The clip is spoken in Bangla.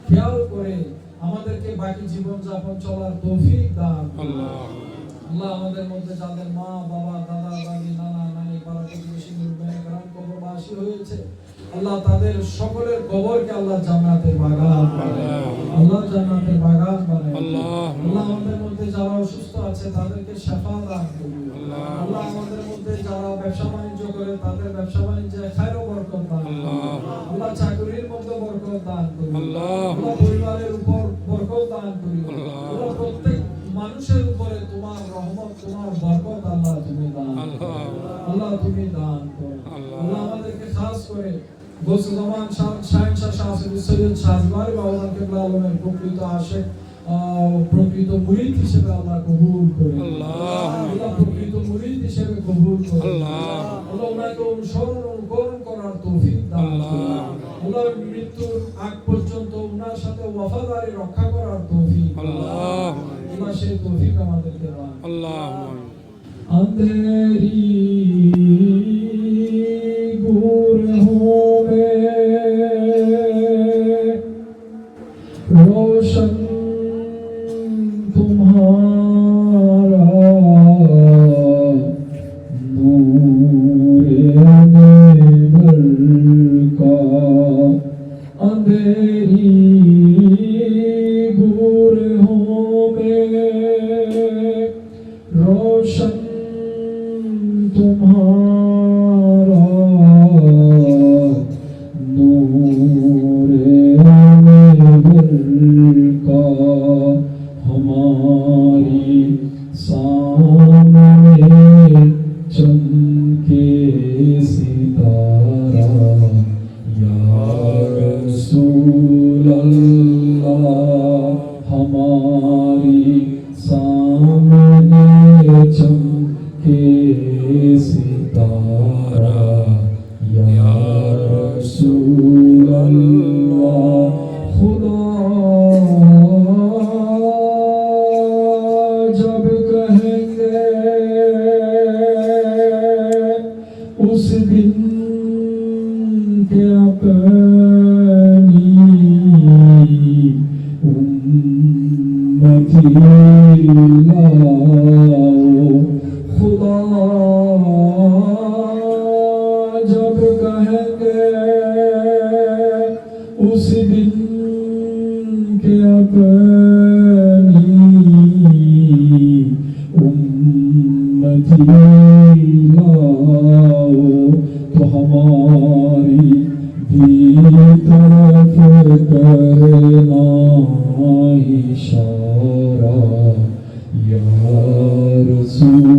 খেয়াল করে আমাদেরকে বাকি জীবন যাপন চলার তৌফিক দান। আল্লাহ আমাদের মধ্যে যাদের মা বাবা দাদা দাদি নানা নানি পাড়া প্রতিবেশী মুরব্বিয়ান کرام কবরবাসী হয়েছে আল্লাহ তাদের সকলের কবরকে আল্লাহ জান্নাতের বাগান বানায় আল্লাহ জান্নাতের বাগান বানায় আল্লাহ আমাদের মধ্যে যারা অসুস্থ আছে তাদেরকে শিফা দান করুন আল্লাহ আমাদের মধ্যে যারা ব্যবসা বাণিজ্য করে তাদের ব্যবসা বাণিজ্যে খায়র ও বরকত দান আল্লাহ চাকরির মধ্যে বরকত দান করুন আল্লাহ পরিবারের উপর বরকত দান করুন আল্লাহ প্রত্যেক মানুষের উপরে তোমার রহমত তোমার বরকত আল্লাহ তুমি দান আল্লাহ তুমি দান করো আল্লাহ আমাদেরকে খাস করে গোসল জামান শাহেনশাহ শাহ সৈয়দ শাহজালাল বাবা কেবলা আলমের প্রকৃত আশিক প্রকৃত মুরিদ হিসেবে আল্লাহ কবুল করে আল্লাহ প্রকৃত মুরিদ হিসেবে কবুল করে আল্লাহ ওনাকে অনুসরণ করার তৌফিক দান করুন আল্লাহ মৃত্যুর আগ পর্যন্ত ওনার সাথে ওয়াফাদারি রক্ষা করার তৌফিক আল্লাহ সেই তৌফিক আমাদেরকে দান আল্লাহ अंधेरी गुरहों में रोशन तुम्हारा नूरे नेवर का अंधेरी गुरहों में रोशन तुम्हारा नूरे नेवर का हमारी सामने चमके सितारा या रसूल अल्लाह हमारी सामने चमके सितारा या रसूल अल्लाह खुदा जब कहेंगे उस दिन क्या अपनी उम्मती खुदा जब कहेंगे उस दिन के अपनी उम्मती लाओ तो हमारी भी तरफ करना इशारा या रसूल